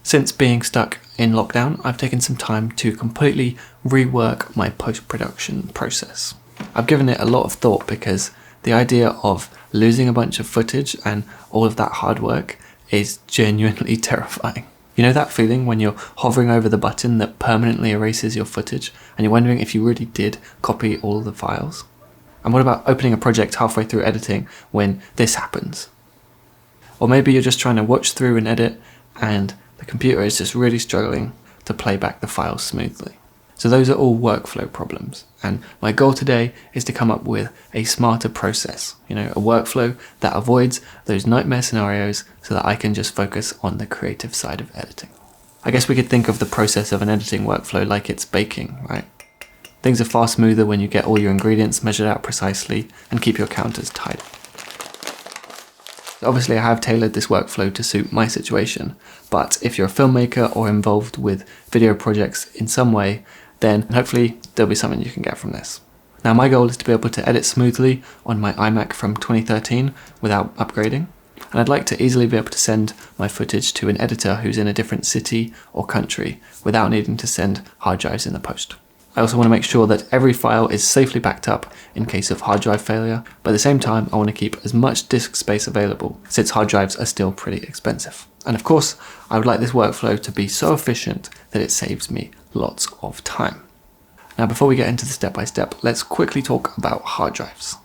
Since being stuck in lockdown, I've taken some time to completely rework my post-production process. I've given it a lot of thought because the idea of losing a bunch of footage and all of that hard work is genuinely terrifying. You know that feeling when you're hovering over the button that permanently erases your footage and you're wondering if you really did copy all the files? And what about opening a project halfway through editing when this happens? Or maybe you're just trying to watch through and edit and the computer is just really struggling to play back the files smoothly. So those are all workflow problems, and my goal today is to come up with a smarter process, a workflow that avoids those nightmare scenarios so that I can just focus on the creative side of editing. I guess we could think of the process of an editing workflow like it's baking, right? Things are far smoother when you get all your ingredients measured out precisely and keep your counters tight. Obviously I have tailored this workflow to suit my situation, but if you're a filmmaker or involved with video projects in some way, then hopefully there'll be something you can get from this. Now my goal is to be able to edit smoothly on my iMac from 2013 without upgrading, and I'd like to easily be able to send my footage to an editor who's in a different city or country without needing to send hard drives in the post. I also want to make sure that every file is safely backed up in case of hard drive failure, but at the same time I want to keep as much disk space available since hard drives are still pretty expensive. And of course, I would like this workflow to be so efficient that it saves me lots of time. Now before we get into the step-by-step, let's quickly talk about hard drives.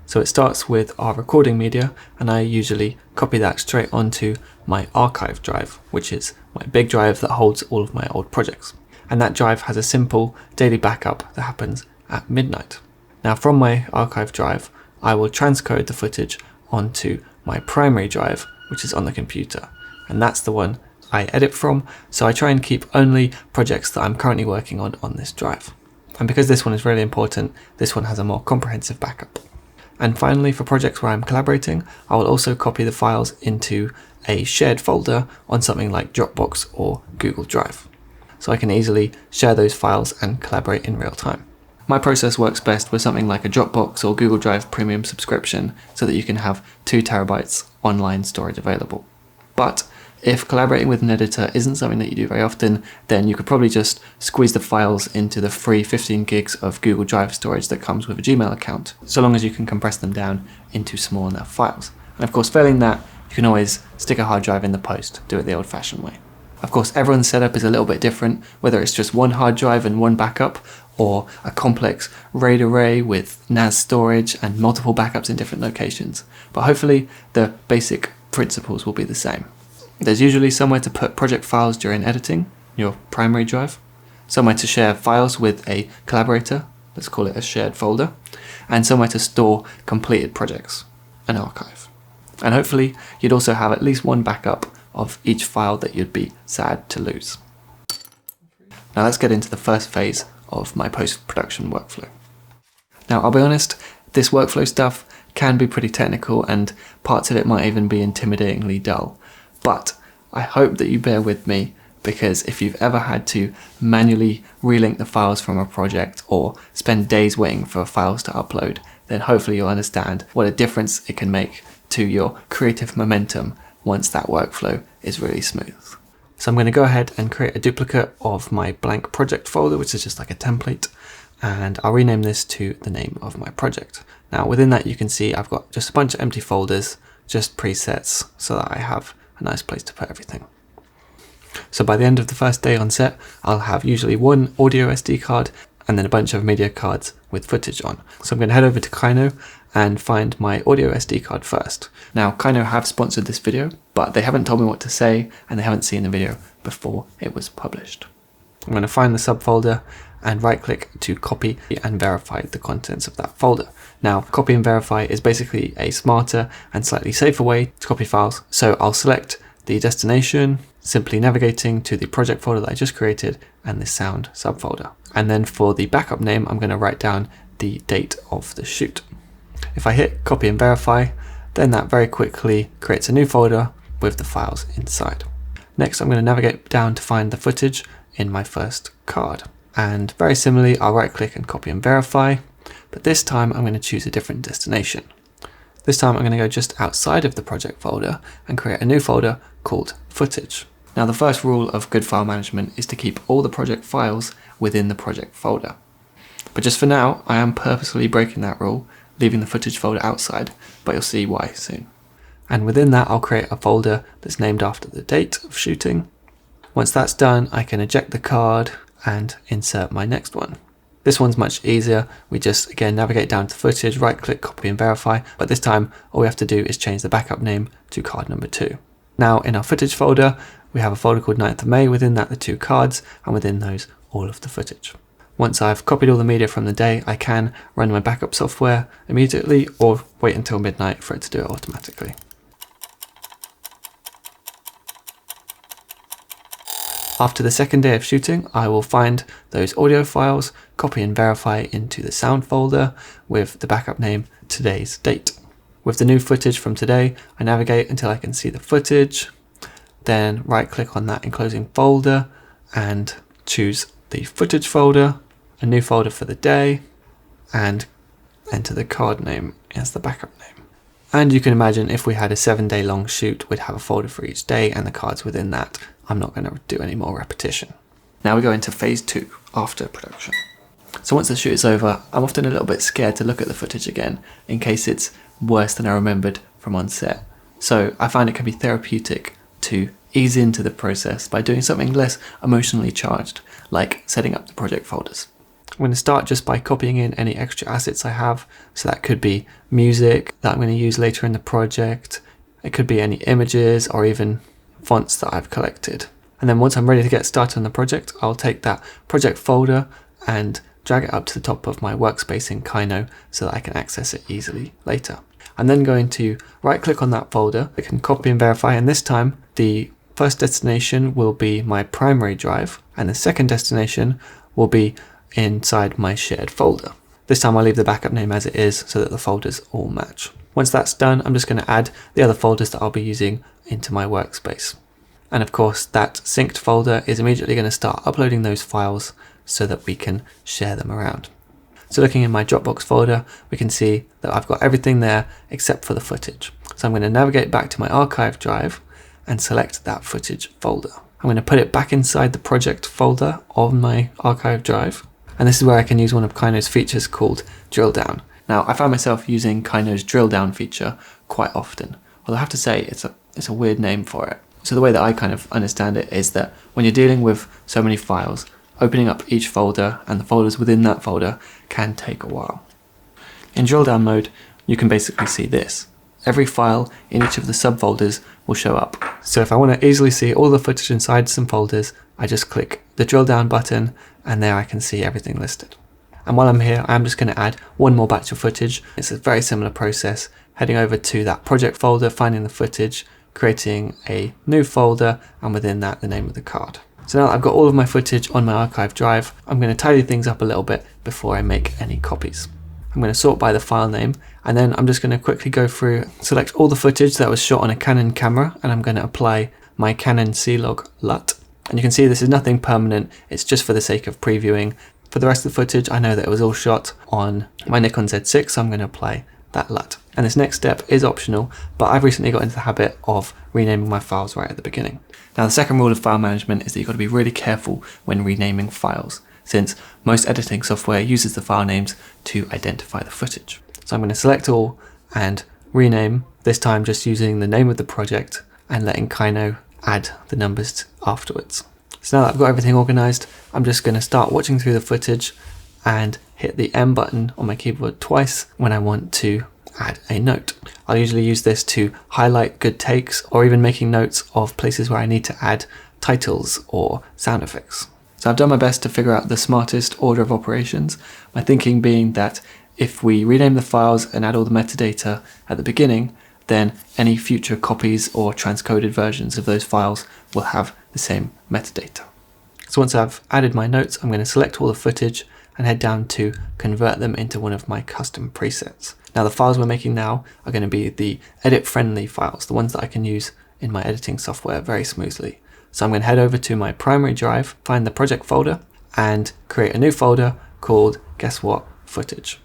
So it starts with our recording media, and I usually copy that straight onto my archive drive, which is my big drive that holds all of my old projects. And that drive has a simple daily backup that happens at midnight. Now from my archive drive, I will transcode the footage onto my primary drive, which is on the computer. And that's the one I edit from, so I try and keep only projects that I'm currently working on this drive. And because this one is really important, this one has a more comprehensive backup. And finally, for projects where I'm collaborating, I will also copy the files into a shared folder on something like Dropbox or Google Drive, so I can easily share those files and collaborate in real time. My process works best with something like a Dropbox or Google Drive premium subscription so that you can have 2 terabytes online storage available. But if collaborating with an editor isn't something that you do very often, then you could probably just squeeze the files into the free 15 gigs of Google Drive storage that comes with a Gmail account, so long as you can compress them down into small enough files. And of course, failing that, you can always stick a hard drive in the post, do it the old-fashioned way. Of course, everyone's setup is a little bit different, whether it's just one hard drive and one backup, or a complex RAID array with NAS storage and multiple backups in different locations. But hopefully, the basic principles will be the same. There's usually somewhere to put project files during editing, your primary drive, somewhere to share files with a collaborator, let's call it a shared folder, and somewhere to store completed projects, an archive. And hopefully, you'd also have at least one backup of each file that you'd be sad to lose. Now let's get into the first phase of my post-production workflow. Now I'll be honest, this workflow stuff can be pretty technical and parts of it might even be intimidatingly dull. But I hope that you bear with me, because if you've ever had to manually relink the files from a project or spend days waiting for files to upload, then hopefully you'll understand what a difference it can make to your creative momentum once that workflow is really smooth. So I'm going to go ahead and create a duplicate of my blank project folder, which is just like a template, and I'll rename this to the name of my project. Now within that you can see I've got just a bunch of empty folders, just presets, so that I have a nice place to put everything. So by the end of the first day on set, I'll have usually one audio SD card and then a bunch of media cards with footage on. So I'm going to head over to Kino and find my audio SD card first. Now Kino have sponsored this video, but they haven't told me what to say and they haven't seen the video before it was published. I'm going to find the subfolder and right click to copy and verify the contents of that folder. Now copy and verify is basically a smarter and slightly safer way to copy files. So I'll select the destination, simply navigating to the project folder that I just created and the sound subfolder. And then for the backup name, I'm going to write down the date of the shoot. If I hit copy and verify, then that very quickly creates a new folder with the files inside. Next, I'm going to navigate down to find the footage in my first card. And very similarly, I'll right click and copy and verify, but this time I'm going to choose a different destination. This time I'm going to go just outside of the project folder and create a new folder called footage. Now the first rule of good file management is to keep all the project files within the project folder. But just for now, I am purposely breaking that rule, leaving the footage folder outside, but you'll see why soon. And within that, I'll create a folder that's named after the date of shooting. Once that's done, I can eject the card and insert my next one. This one's much easier. We just, again, navigate down to footage, right click, copy and verify. But this time, all we have to do is change the backup name to card number 2. Now in our footage folder, we have a folder called 9th of May, within that the 2 cards, and within those all of the footage. Once I've copied all the media from the day, I can run my backup software immediately or wait until midnight for it to do it automatically. After the second day of shooting, I will find those audio files, copy and verify into the sound folder with the backup name today's date. With the new footage from today, I navigate until I can see the footage, then right click on that enclosing folder and choose the footage folder, a new folder for the day, and enter the card name as the backup name. And you can imagine if we had a 7-day long shoot, we'd have a folder for each day and the cards within that. I'm not going to do any more repetition. Now we go into phase 2, after production. So once the shoot is over, I'm often a little bit scared to look at the footage again in case it's worse than I remembered from on set. So I find it can be therapeutic to ease into the process by doing something less emotionally charged, like setting up the project folders. I'm going to start just by copying in any extra assets I have. So that could be music that I'm going to use later in the project. It could be any images or even fonts that I've collected. And then once I'm ready to get started on the project, I'll take that project folder and drag it up to the top of my workspace in Kino so that I can access it easily later. I'm then going to right click on that folder. I can copy and verify, and this time the first destination will be my primary drive and the second destination will be inside my shared folder. This time I'll leave the backup name as it is so that the folders all match. Once that's done, I'm just going to add the other folders that I'll be using into my workspace. And of course, that synced folder is immediately going to start uploading those files so that we can share them around. So looking in my Dropbox folder, we can see that I've got everything there except for the footage. So I'm going to navigate back to my archive drive and select that footage folder. I'm going to put it back inside the project folder of my archive drive. And this is where I can use one of Kino's features called drill down. Now, I find myself using Kino's drill down feature quite often, although I have to say it's a weird name for it. So the way that I kind of understand it is that when you're dealing with so many files, opening up each folder and the folders within that folder can take a while. In drill down mode, you can basically see this. Every file in each of the subfolders will show up. So if I want to easily see all the footage inside some folders, I just click the drill down button and there I can see everything listed. And while I'm here, I'm just going to add one more batch of footage. It's a very similar process, heading over to that project folder, finding the footage, creating a new folder, and within that, the name of the card. So now that I've got all of my footage on my archive drive, I'm going to tidy things up a little bit before I make any copies. I'm going to sort by the file name, and then I'm just going to quickly go through, select all the footage that was shot on a Canon camera, and I'm going to apply my Canon C-Log LUT. And you can see this is nothing permanent, it's just for the sake of previewing. For the rest of the footage, I know that it was all shot on my Nikon Z6, so I'm going to apply that LUT. And this next step is optional, but I've recently got into the habit of renaming my files right at the beginning. Now, the second rule of file management is that you've got to be really careful when renaming files, since most editing software uses the file names to identify the footage. So I'm going to select all and rename, this time just using the name of the project and letting Kino add the numbers afterwards. So now that I've got everything organized, I'm just going to start watching through the footage and hit the M button on my keyboard twice when I want to add a note. I'll usually use this to highlight good takes or even making notes of places where I need to add titles or sound effects. So I've done my best to figure out the smartest order of operations, my thinking being that if we rename the files and add all the metadata at the beginning, then any future copies or transcoded versions of those files will have the same metadata. So once I've added my notes, I'm going to select all the footage and head down to convert them into one of my custom presets. Now the files we're making now are going to be the edit-friendly files, the ones that I can use in my editing software very smoothly. So I'm going to head over to my primary drive, find the project folder, and create a new folder called, guess what, footage.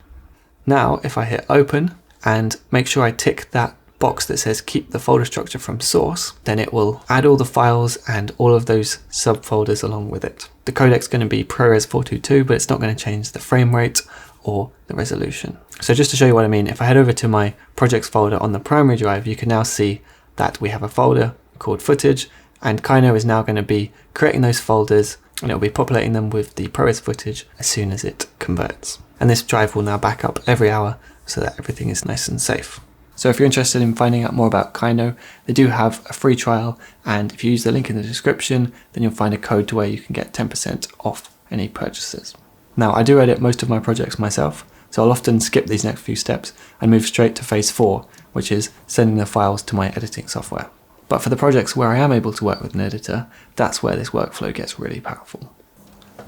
Now if I hit open and make sure I tick that box that says keep the folder structure from source, then it will add all the files and all of those subfolders along with it. The codec is going to be ProRes 422, but it's not going to change the frame rate or the resolution. So just to show you what I mean, if I head over to my projects folder on the primary drive, you can now see that we have a folder called footage, and Kino is now going to be creating those folders, and it will be populating them with the ProRes footage as soon as it converts. And this drive will now back up every hour so that everything is nice and safe. So if you're interested in finding out more about Kino, they do have a free trial, and if you use the link in the description, then you'll find a code to where you can get 10% off any purchases. Now, I do edit most of my projects myself, so I'll often skip these next few steps and move straight to phase 4, which is sending the files to my editing software. But for the projects where I am able to work with an editor, that's where this workflow gets really powerful.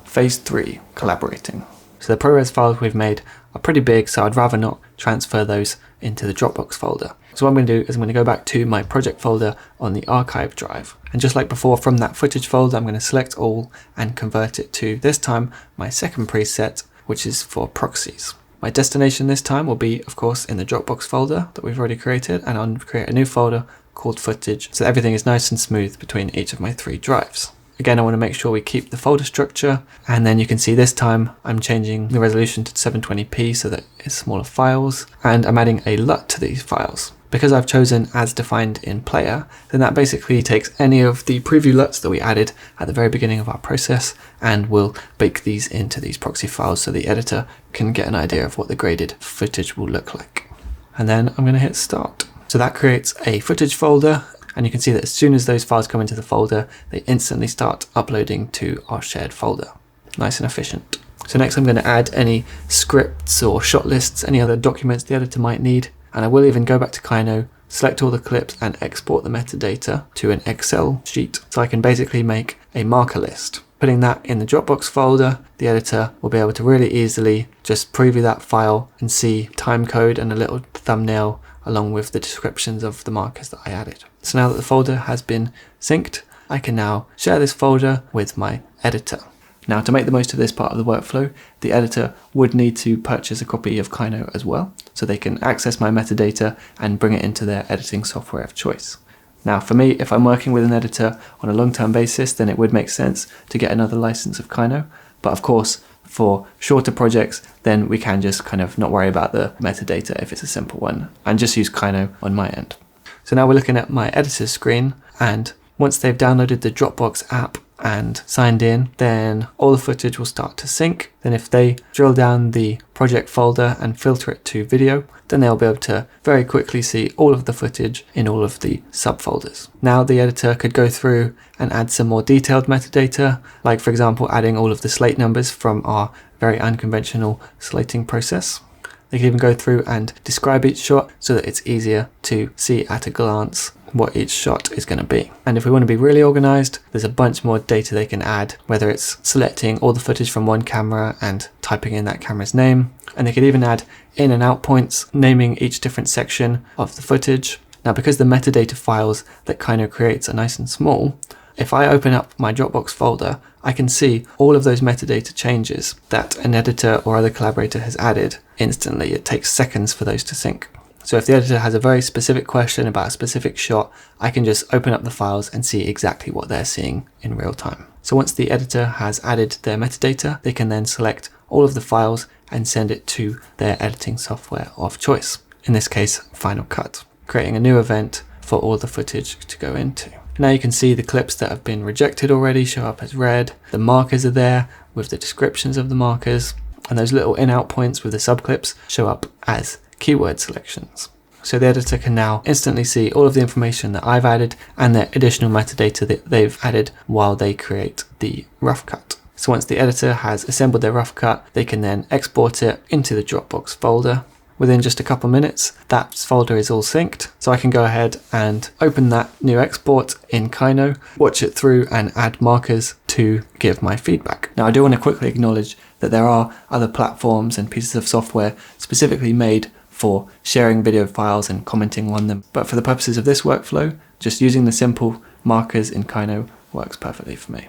Phase 3, collaborating. So the ProRes files we've made are pretty big, so I'd rather not transfer those into the Dropbox folder. So what I'm going to do is I'm going to go back to my project folder on the archive drive. And just like before, from that footage folder, I'm going to select all and convert it to, this time, my second preset, which is for proxies. My destination this time will be, of course, in the Dropbox folder that we've already created, and I'll create a new folder called footage, so everything is nice and smooth between each of my 3 drives. Again, I want to make sure we keep the folder structure, and then you can see this time I'm changing the resolution to 720p so that it's smaller files, and I'm adding a LUT to these files. Because I've chosen as defined in player, then that basically takes any of the preview LUTs that we added at the very beginning of our process and will bake these into these proxy files so the editor can get an idea of what the graded footage will look like. And then I'm going to hit start. So that creates a footage folder, and you can see that as soon as those files come into the folder, they instantly start uploading to our shared folder. Nice and efficient. So next I'm going to add any scripts or shot lists, any other documents the editor might need, and I will even go back to Kino, select all the clips and export the metadata to an Excel sheet, so I can basically make a marker list. Putting that in the Dropbox folder, the editor will be able to really easily just preview that file and see time code and a little thumbnail along with the descriptions of the markers that I added. So now that the folder has been synced, I can now share this folder with my editor. Now, to make the most of this part of the workflow, the editor would need to purchase a copy of Kino as well, so they can access my metadata and bring it into their editing software of choice. Now, for me, if I'm working with an editor on a long-term basis, then it would make sense to get another license of Kino. But of course, for shorter projects, then we can just kind of not worry about the metadata if it's a simple one, and just use Kino on my end. So now we're looking at my editor's screen, and once they've downloaded the Dropbox app and signed in, then all the footage will start to sync. Then if they drill down the project folder and filter it to video, then they'll be able to very quickly see all of the footage in all of the subfolders. Now the editor could go through and add some more detailed metadata, like for example adding all of the slate numbers from our very unconventional slating process. They can even go through and describe each shot so that it's easier to see at a glance what each shot is going to be. And if we want to be really organized, there's a bunch more data they can add, whether it's selecting all the footage from one camera and typing in that camera's name. And they could even add in and out points, naming each different section of the footage. Now, because the metadata files that Kino creates are nice and small, if I open up my Dropbox folder, I can see all of those metadata changes that an editor or other collaborator has added instantly. It takes seconds for those to sync. So if the editor has a very specific question about a specific shot, I can just open up the files and see exactly what they're seeing in real time. So once the editor has added their metadata, they can then select all of the files and send it to their editing software of choice. In this case, Final Cut, creating a new event for all the footage to go into. Now you can see the clips that have been rejected already show up as red. The markers are there with the descriptions of the markers, and those little in-out points with the subclips show up as keyword selections. So the editor can now instantly see all of the information that I've added and the additional metadata that they've added while they create the rough cut. So once the editor has assembled their rough cut, they can then export it into the Dropbox folder. Within just a couple minutes, that folder is all synced. So I can go ahead and open that new export in Kino, watch it through and add markers to give my feedback. Now I do want to quickly acknowledge that there are other platforms and pieces of software specifically made for sharing video files and commenting on them. But for the purposes of this workflow, just using the simple markers in Kino works perfectly for me.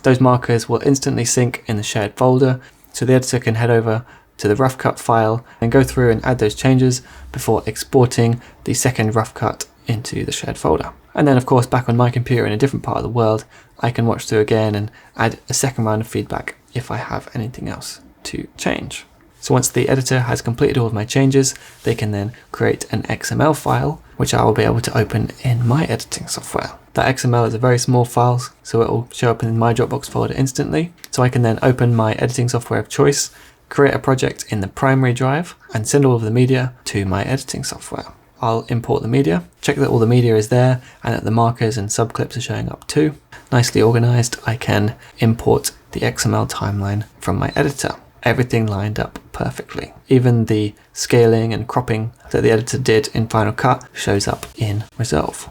Those markers will instantly sync in the shared folder, so the editor can head over to the rough cut file and go through and add those changes before exporting the second rough cut into the shared folder. And then of course back on my computer in a different part of the world, I can watch through again and add a second round of feedback if I have anything else to change. So once the editor has completed all of my changes, they can then create an XML file, which I will be able to open in my editing software. That XML is a very small file, so it will show up in my Dropbox folder instantly. So I can then open my editing software of choice, create a project in the primary drive, and send all of the media to my editing software. I'll import the media, check that all the media is there and that the markers and subclips are showing up too. Nicely organized, I can import the XML timeline from my editor. Everything lined up perfectly. Even the scaling and cropping that the editor did in Final Cut shows up in Resolve.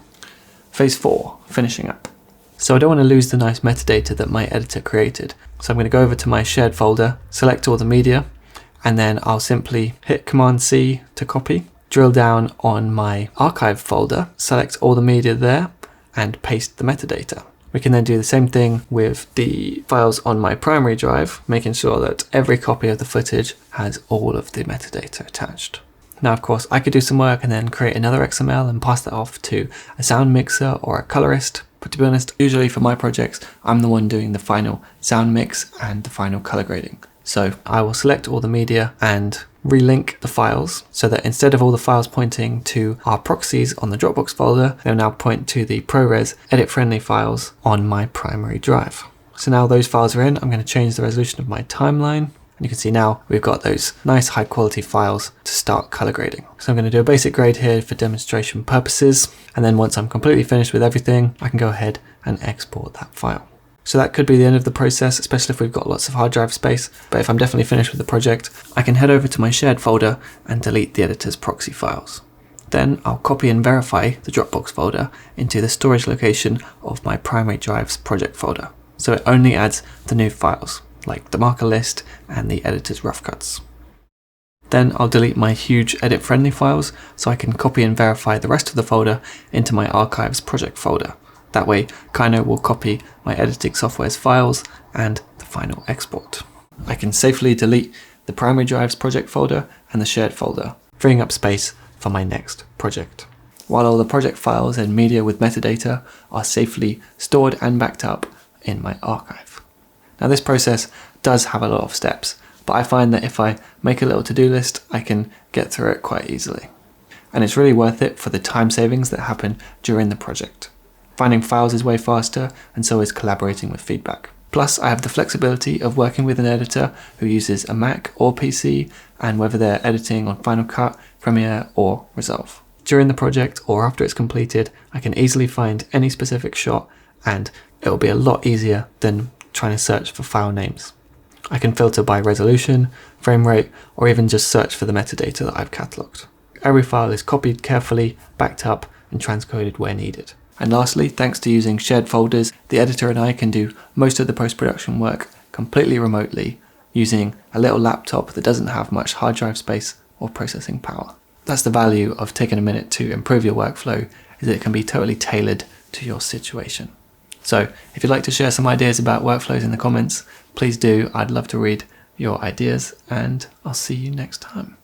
Phase 4, finishing up. So I don't want to lose the nice metadata that my editor created. So I'm going to go over to my shared folder, select all the media, and then I'll simply hit Command C to copy. Drill down on my archive folder, select all the media there, and paste the metadata. We can then do the same thing with the files on my primary drive, making sure that every copy of the footage has all of the metadata attached. Now, of course, I could do some work and then create another XML and pass that off to a sound mixer or a colorist. But to be honest, usually for my projects, I'm the one doing the final sound mix and the final color grading. So I will select all the media and relink the files so that instead of all the files pointing to our proxies on the Dropbox folder, they'll now point to the ProRes edit-friendly files on my primary drive. So now those files are in, I'm going to change the resolution of my timeline. And you can see now we've got those nice high quality files to start color grading. So I'm going to do a basic grade here for demonstration purposes. And then once I'm completely finished with everything, I can go ahead and export that file. So that could be the end of the process, especially if we've got lots of hard drive space. But if I'm definitely finished with the project, I can head over to my shared folder and delete the editor's proxy files. Then I'll copy and verify the Dropbox folder into the storage location of my primary drive's project folder. So it only adds the new files, like the marker list and the editor's rough cuts. Then I'll delete my huge edit-friendly files so I can copy and verify the rest of the folder into my archives project folder. That way, Kino will copy my editing software's files and the final export. I can safely delete the primary drive's project folder and the shared folder, freeing up space for my next project. While all the project files and media with metadata are safely stored and backed up in my archive. Now this process does have a lot of steps, but I find that if I make a little to-do list, I can get through it quite easily. And it's really worth it for the time savings that happen during the project. Finding files is way faster, and so is collaborating with feedback. Plus, I have the flexibility of working with an editor who uses a Mac or PC, and whether they're editing on Final Cut, Premiere, or Resolve. During the project, or after it's completed, I can easily find any specific shot, and it'll be a lot easier than trying to search for file names. I can filter by resolution, frame rate, or even just search for the metadata that I've catalogued. Every file is copied carefully, backed up, and transcoded where needed. And lastly, thanks to using shared folders, the editor and I can do most of the post-production work completely remotely using a little laptop that doesn't have much hard drive space or processing power. That's the value of taking a minute to improve your workflow, is that it can be totally tailored to your situation. So if you'd like to share some ideas about workflows in the comments, please do. I'd love to read your ideas, and I'll see you next time.